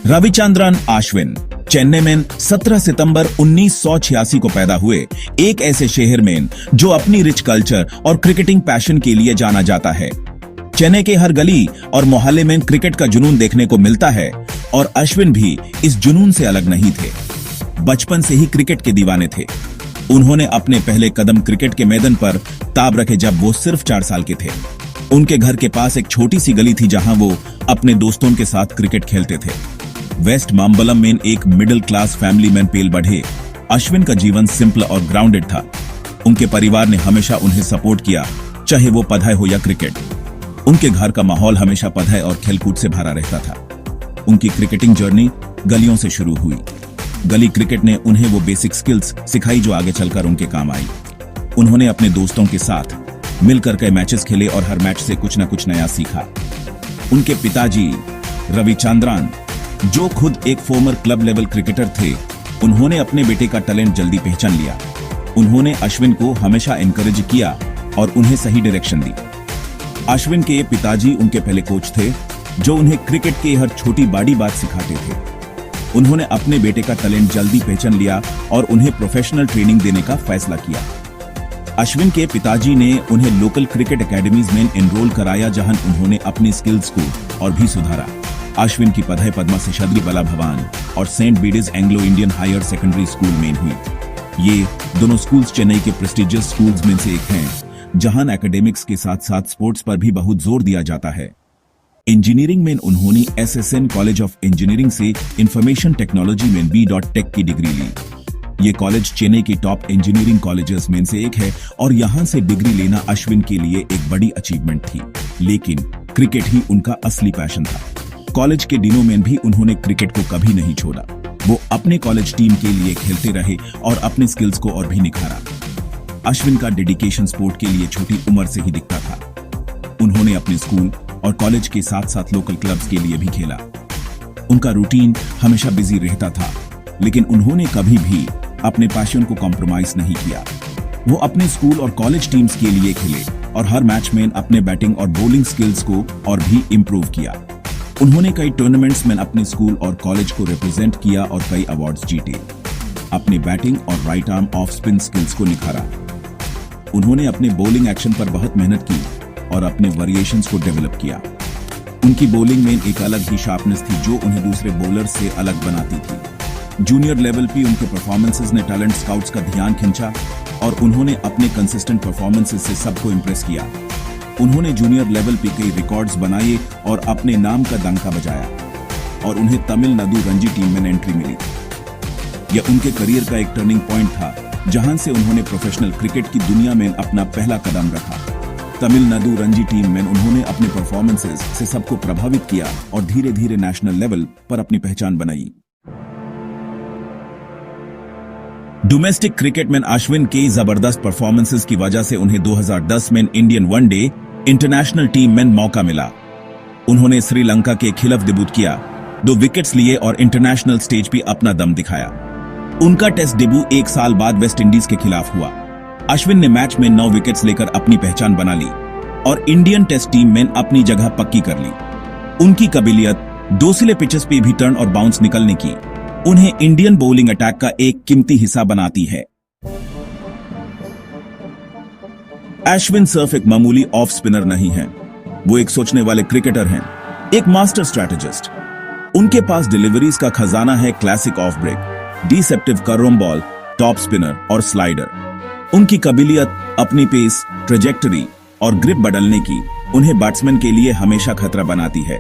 रविचंद्रन अश्विन चेन्नई में 17 सितंबर 1986 को पैदा हुए एक ऐसे शहर में जो अपनी रिच कल्चर और क्रिकेटिंग पैशन के लिए जाना जाता है। चेन्नई के हर गली और मोहल्ले में क्रिकेट का जुनून देखने को मिलता है और अश्विन भी इस जुनून से अलग नहीं थे। बचपन से ही क्रिकेट के दीवाने थे। उन्होंने अपने पहले कदम क्रिकेट के मैदान पर ताब रखे जब वो सिर्फ 4 साल के थे। उनके घर के पास एक छोटी सी गली थी जहां वो अपने दोस्तों के साथ क्रिकेट खेलते थे। वेस्ट माम्बलम में एक मिडिल क्लास फैमिली में पेल बढ़े अश्विन का जीवन सिंपल और ग्राउंडेड था। उनके परिवार ने हमेशा उन्हें सपोर्ट किया, चाहे वो पढ़ाई हो या क्रिकेट। उनके घर का माहौल हमेशा पढ़ाई और खेलकूद से भरा रहता था। उनकी क्रिकेटिंग जर्नी गलियों से शुरू हुई। गली क्रिकेट ने उन्हें वो बेसिक स्किल्स सिखाई जो आगे चलकर उनके काम आई। उन्होंने अपने दोस्तों के साथ मिलकर कई मैचेस खेले और हर मैच से कुछ न कुछ नया सीखा। उनके पिताजी रविचंद्रन, जो खुद एक फॉर्मर क्लब लेवल क्रिकेटर थे, उन्होंने अपने बेटे का टैलेंट जल्दी पहचान लिया। उन्होंने अश्विन को हमेशा एनकरेज किया और उन्हें सही डायरेक्शन दी। अश्विन के पिताजी उनके पहले कोच थे जो उन्हें क्रिकेट की हर छोटी बड़ी बात सिखाते थे। उन्होंने अपने बेटे का टैलेंट जल्दी पहचान लिया और उन्हें प्रोफेशनल ट्रेनिंग देने का फैसला किया। अश्विन के पिताजी ने उन्हें लोकल क्रिकेट एकेडमीज में एनरोल कराया जहां उन्होंने अपनी स्किल्स को और भी सुधारा। अश्विन की पढ़ाई पद्मा शेषाद्री कला भवन और saint Bede's Anglo Indian higher secondary school में हुई। ये दोनों स्कूल्स चेन्नई के प्रेस्टिजियस स्कूल्स में से एक हैं जहां एकेडमिक्स के साथ साथ स्पोर्ट्स पर भी बहुत जोर दिया जाता है। इंजीनियरिंग में उन्होंने SSN कॉलेज ऑफ इंजीनियरिंग से इंफॉर्मेशन टेक्नोलॉजी में B.Tech की डिग्री ली। ये कॉलेज चेन्नई के टॉप इंजीनियरिंग कॉलेजेस में से एक है और यहाँ से डिग्री लेना अश्विन के लिए एक बड़ी अचीवमेंट थी। लेकिन क्रिकेट ही उनका असली पैशन था। कॉलेज के दिनों में भी उन्होंने क्रिकेट को कभी नहीं छोड़ा। वो अपने कॉलेज टीम के लिए खेलते रहे और अपने स्किल्स को और भी निखारा। अश्विन का डेडिकेशन स्पोर्ट के लिए छोटी उम्र से ही दिखता था। उन्होंने अपने स्कूल और कॉलेज के साथ साथ लोकल क्लब्स के लिए भी खेला। उनका रूटीन हमेशा बिजी रहता था, लेकिन उन्होंने कभी भी अपने पैशन को कॉम्प्रोमाइज नहीं किया। वो अपने स्कूल और कॉलेज टीम्स के लिए खेले और हर मैच में अपने बैटिंग और बॉलिंग स्किल्स को और भी इम्प्रूव किया। उन्होंने कई टूर्नामेंट्स में अपने स्कूल और कॉलेज को रिप्रेजेंट किया और कई अवार्ड्स जीते। अपने बैटिंग और right arm off spin skills को निखारा। उन्होंने अपने बॉलिंग एक्शन पर बहुत मेहनत की और अपने वेरिएशंस को डेवलप किया। उनकी बॉलिंग में एक अलग ही शार्पनेस थी जो उन्हें दूसरे बॉलर से अलग बनाती थी। जूनियर लेवल पे उनके परफॉर्मेंसेस ने टैलेंट स्काउट्स का ध्यान खींचा और उन्होंने अपने कंसिस्टेंट परफॉर्मेंसेस से सबको इम्प्रेस किया। उन्होंने जूनियर लेवल पे कई रिकॉर्ड्स बनाए और अपने नाम का डंका बजाया और उन्हें तमिलनाडु रणजी टीम में एंट्री मिली। यह उनके करियर का एक टर्निंग पॉइंट था जहां से उन्होंने प्रोफेशनल क्रिकेट की दुनिया में अपना पहला कदम रखा। तमिलनाडु रणजी टीम में उन्होंने अपने परफॉर्मेंसेस से सबको प्रभावित किया और धीरे धीरे नेशनल लेवल पर अपनी पहचान बनाई। डोमेस्टिक क्रिकेट में अश्विन की जबरदस्त परफॉर्मेंसेस की वजह से उन्हें 2010 में इंडियन वनडे इंटरनेशनल टीम में मौका मिला। उन्होंने श्रीलंका के खिलाफ डेब्यू किया, 2 विकेट्स लिए और इंटरनेशनल स्टेज पर अपना दम दिखाया। उनका टेस्ट डेब्यू 1 साल बाद वेस्ट इंडीज के खिलाफ हुआ। अश्विन ने मैच में 9 विकेट्स लेकर अपनी पहचान बना ली और इंडियन टेस्ट टीम में अपनी जगह पक्की कर ली। उनकी काबिलियत दोसिले पिचेस पे भी टर्न और बाउंस निकलने की उन्हें इंडियन बॉलिंग अटैक का एक कीमती हिस्सा बनाती है। अश्विन सिर्फ एक मामूली ऑफ स्पिनर नहीं है, वो एक सोचने वाले क्रिकेटर हैं, एक मास्टर स्ट्रैटेजिस्ट। उनके पास डिलीवरीज का खजाना है, classic off break, deceptive curve ball, top spinner और स्लाइडर। उनकी काबिलियत अपनी पेस, ट्रेजेक्टरी और ग्रिप बदलने की उन्हें बैट्समैन के लिए हमेशा खतरा बनाती है।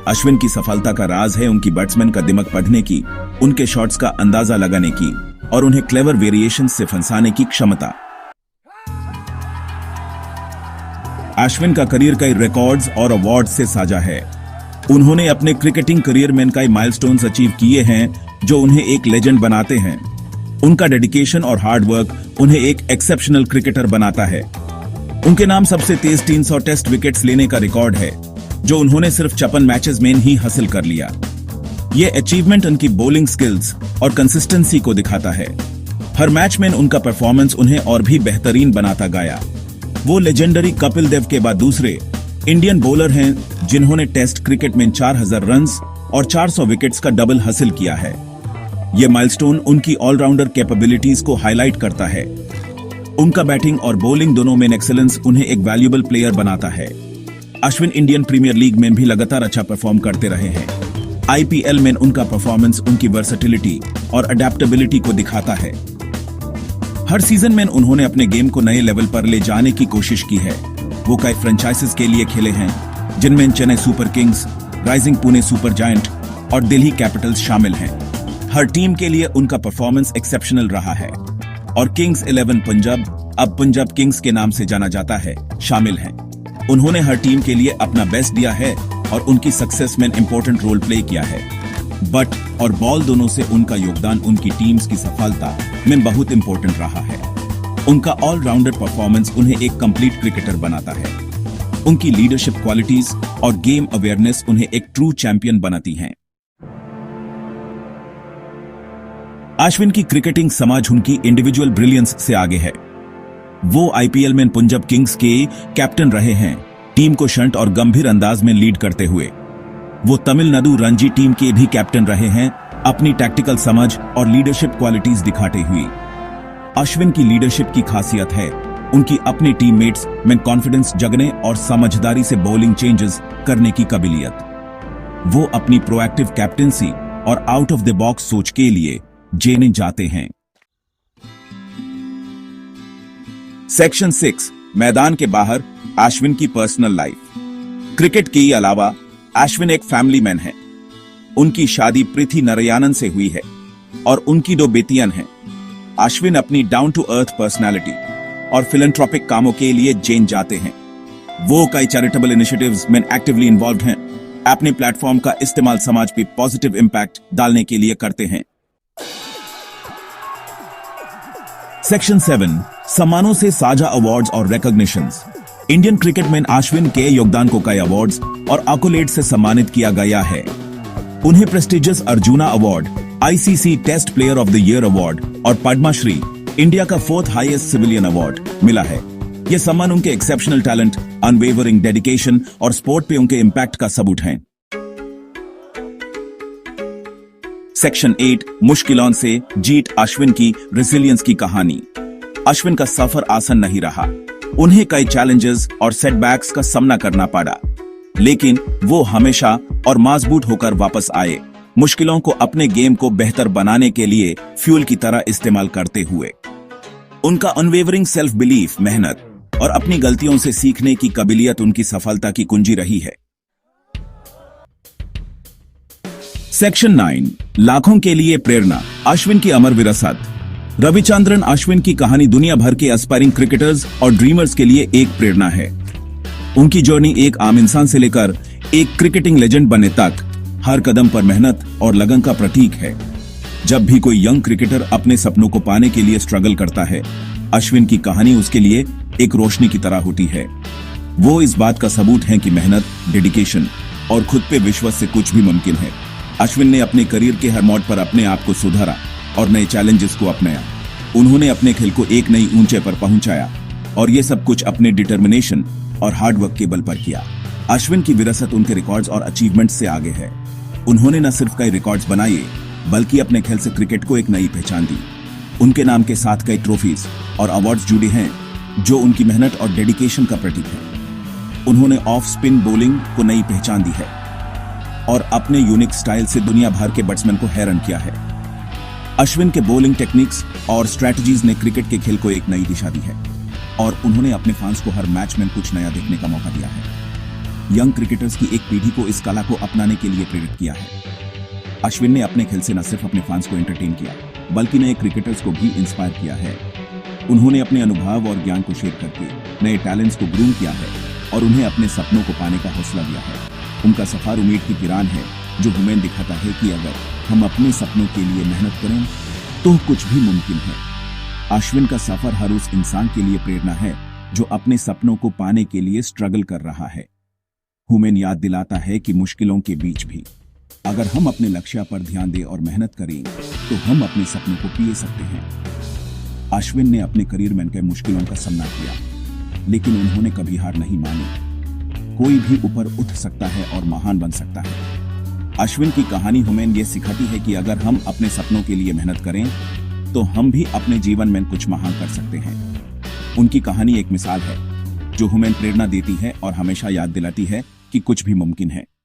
अश्विन की सफलता का राज है उनकी बैट्समैन का दिमाग पढ़ने की, उनके शॉट्स का अंदाजा लगाने की और उन्हें क्लेवर वेरिएशंस से फंसाने की क्षमता। अश्विन का करियर कई रिकॉर्ड्स और अवार्ड्स से साजा है। उन्होंने अपने क्रिकेटिंग करियर में कई माइलस्टोन्स अचीव किए हैं जो उन्हें एक लेजेंड बनाते हैं। उनका डेडिकेशन और हार्ड वर्क उन्हें एक एक्सेप्शनल क्रिकेटर बनाता है। उनके नाम सबसे तेज 300 टेस्ट विकेट्स लेने का रिकॉर्ड है जो उन्होंने सिर्फ 56 मैचेस में ही हासिल कर लिया। यह अचीवमेंट उनकी बॉलिंग स्किल्स और कंसिस्टेंसी को दिखाता है। हर मैच में उनका परफॉर्मेंस उन्हें और भी बेहतरीन बनाता गया। वो लेजेंडरी कपिल देव के बाद दूसरे इंडियन बॉलर हैं जिन्होंने टेस्ट क्रिकेट में 4000 रन्स और 400 विकेट्स का डबल हासिल किया है। यह माइलस्टोन उनकी ऑलराउंडर कैपेबिलिटीज को हाईलाइट करता है। उनका बैटिंग और बॉलिंग दोनों में एक्सेलेंस उन्हें एक वैल्यूएबल प्लेयर बनाता है। अश्विन इंडियन प्रीमियर लीग में भी लगातार अच्छा परफॉर्म करते रहे हैं। आईपीएल में उनका परफॉर्मेंस उनकी वर्सेटिलिटी और अडेप्टेबिलिटी को दिखाता है। हर सीजन में उन्होंने अपने गेम को नए लेवल पर ले जाने की कोशिश की है। वो कई फ्रेंचाइजीज के लिए खेले हैं, जिनमें Chennai super Kings, rising Pune super giant और दिल्ली कैपिटल्स शामिल हैं। हर टीम के लिए उनका परफॉर्मेंस एक्सेप्शनल रहा है और किंग्स 11 पंजाब, अब पंजाब किंग्स के नाम से जाना जाता है, शामिल हैं। उन्होंने हर टीम के लिए अपना बेस्ट दिया है और उनकी सक्सेस में इंपॉर्टेंट रोल प्ले किया है। बट और बॉल दोनों से उनका योगदान उनकी टीम्स की सफलता में बहुत इंपॉर्टेंट रहा है। उनका ऑलराउंडर परफॉर्मेंस उन्हें एक कंप्लीट क्रिकेटर बनाता है। उनकी लीडरशिप क्वालिटीज और गेम अवेयरनेस उन्हें एक ट्रू चैंपियन बनाती हैं। अश्विन की क्रिकेटिंग समझ उनकी इंडिविजुअल ब्रिलियंस से आगे है। वो आईपीएल में पंजाब किंग्स के कैप्टन रहे हैं, टीम को शंट और गंभीर अंदाज में लीड करते हुए। वो तमिलनाडु रणजी टीम के भी कैप्टन रहे हैं, अपनी टैक्टिकल समझ और लीडरशिप क्वालिटीज दिखाते हुए। अश्विन की लीडरशिप की खासियत है उनकी अपने टीममेट्स में कॉन्फिडेंस जगने और समझदारी से बॉलिंग चेंजेस करने की काबिलियत। वो अपनी प्रोएक्टिव कैप्टेंसी और आउट ऑफ द बॉक्स सोच के लिए जाने जाते हैं। सेक्शन 6, मैदान के बाहर अश्विन की पर्सनल लाइफ। क्रिकेट के अलावा अश्विन एक फैमिली मैन है। उनकी शादी प्रीति नारायणन से हुई है और उनकी 2 बेटियां हैं। अश्विन अपनी डाउन टू अर्थ पर्सनालिटी और फिलैंथ्रोपिक कामों के लिए जाने जाते हैं। वो कई चैरिटेबल इनिशिएटिव्स में एक्टिवली इन्वॉल्व हैं। अपने प्लेटफॉर्म का इस्तेमाल समाज पे पॉजिटिव इंपैक्ट डालने के लिए करते हैं। सेक्शन 7, सम्मानों से साझा अवार्ड्स और रिकॉग्निशंस। इंडियन क्रिकेट में अश्विन के योगदान को कई अवार्ड्स और एक्कोलेड्स से सम्मानित किया गया है। उन्हें prestigious Arjuna award, ICC test player of the year award और पद्मश्री, इंडिया का 4th हाईएस्ट सिविलियन अवार्ड मिला है। यह सम्मान उनके एक्सेप्शनल टैलेंट, अनवेवरिंग डेडिकेशन और स्पोर्ट पे उनके इंपैक्ट का सबूत है। सेक्शन 8, मुश्किलों से जीत अश्विन की रेजिलियंस की कहानी। अश्विन का सफर आसान नहीं रहा। उन्हें कई चैलेंजेस और सेटबैक्स का सामना करना पड़ा, लेकिन वो हमेशा और मजबूत होकर वापस आए, मुश्किलों को अपने गेम को बेहतर बनाने के लिए फ्यूल की तरह इस्तेमाल करते हुए। उनका अनवेवरिंग सेल्फ बिलीफ, मेहनत और अपनी गलतियों से सीखने की काबिलियत उनकी सफलता की कुंजी रही है। सेक्शन 9, लाखों के लिए प्रेरणा। अश्विन की अमर विरासत। रविचंद्रन अश्विन की कहानी दुनिया भर के एस्पायरिंग क्रिकेटर्स और ड्रीमर्स के लिए एक प्रेरणा है। उनकी जर्नी एक आम इंसान से लेकर एक क्रिकेटिंग लेजेंड बनने तक हर कदम पर मेहनत और लगन का प्रतीक है। जब भी कोई यंग क्रिकेटर अपने सपनों को पाने के लिए स्ट्रगल करता है, अश्विन की कहानी उसके लिए एक रोशनी की तरह होती है। वो इस बात का सबूत है कि मेहनत, डेडिकेशन और खुद पे विश्वास से कुछ भी मुमकिन है। अश्विन ने अपने करियर के हर मोड़ पर अपने आप को सुधारा और नए चैलेंजेस को अपनाया। उन्होंने अपने खेल को एक नई ऊंचाई पर पहुंचाया और ये सब कुछ अपने डिटर्मिनेशन और हार्डवर्क के बल पर किया। अश्विन की विरासत उनके रिकॉर्ड्स और अचीवमेंट्स से आगे है। उन्होंने न सिर्फ कई रिकॉर्ड्स बनाए, बल्कि अपने खेल से क्रिकेट को एक नई पहचान दी। उनके नाम के साथ कई ट्रॉफीज और अवार्ड्स जुड़े हैं, जो उनकी मेहनत और डेडिकेशन का प्रतीक है। उन्होंने ऑफ स्पिन बॉलिंग को नई पहचान दी है और अपने यूनिक स्टाइल से दुनिया भर के बैट्समैन को हैरान किया है। अश्विन के बॉलिंग टेक्निक्स और स्ट्रेटजीज ने क्रिकेट के खेल को एक नई दिशा दी है और उन्होंने अपने फैंस को हर मैच में कुछ नया देखने का मौका दिया है। यंग क्रिकेटर्स की एक पीढ़ी को इस कला को अपनाने के लिए प्रेरित किया है। अश्विन ने अपने खेल से न सिर्फ अपने फैंस को एंटरटेन किया, बल्कि नए क्रिकेटर्स को भी इंस्पायर किया है। उन्होंने अपने अनुभव और ज्ञान को शेयर करके नए टैलेंट्स को ग्रूम किया है और उन्हें अपने सपनों को पाने का हौसला दिया है। उनका सफर उम्मीद की किरण है, जो हमें दिखाता है कि अगर हम अपने सपनों के लिए मेहनत करें तो कुछ भी मुमकिन है। अश्विन का सफर हर उस इंसान के लिए प्रेरणा है जो अपने सपनों को पाने के लिए स्ट्रगल कर रहा है। हमें याद दिलाता है कि मुश्किलों के बीच भी अगर हम अपने लक्ष्य पर ध्यान दें और मेहनत करें तो हम अपने सपनों को पी सकते हैं। अश्विन ने अपने करियर में कई मुश्किलों का सामना किया, लेकिन उन्होंने कभी हार नहीं मानी। कोई भी ऊपर उठ सकता है और महान बन सकता है। अश्विन की कहानी हमें ये सिखाती है कि अगर हम अपने सपनों के लिए मेहनत करें तो हम भी अपने जीवन में कुछ महान कर सकते हैं। उनकी कहानी एक मिसाल है जो हमें प्रेरणा देती है और हमेशा याद दिलाती है कि कुछ भी मुमकिन है।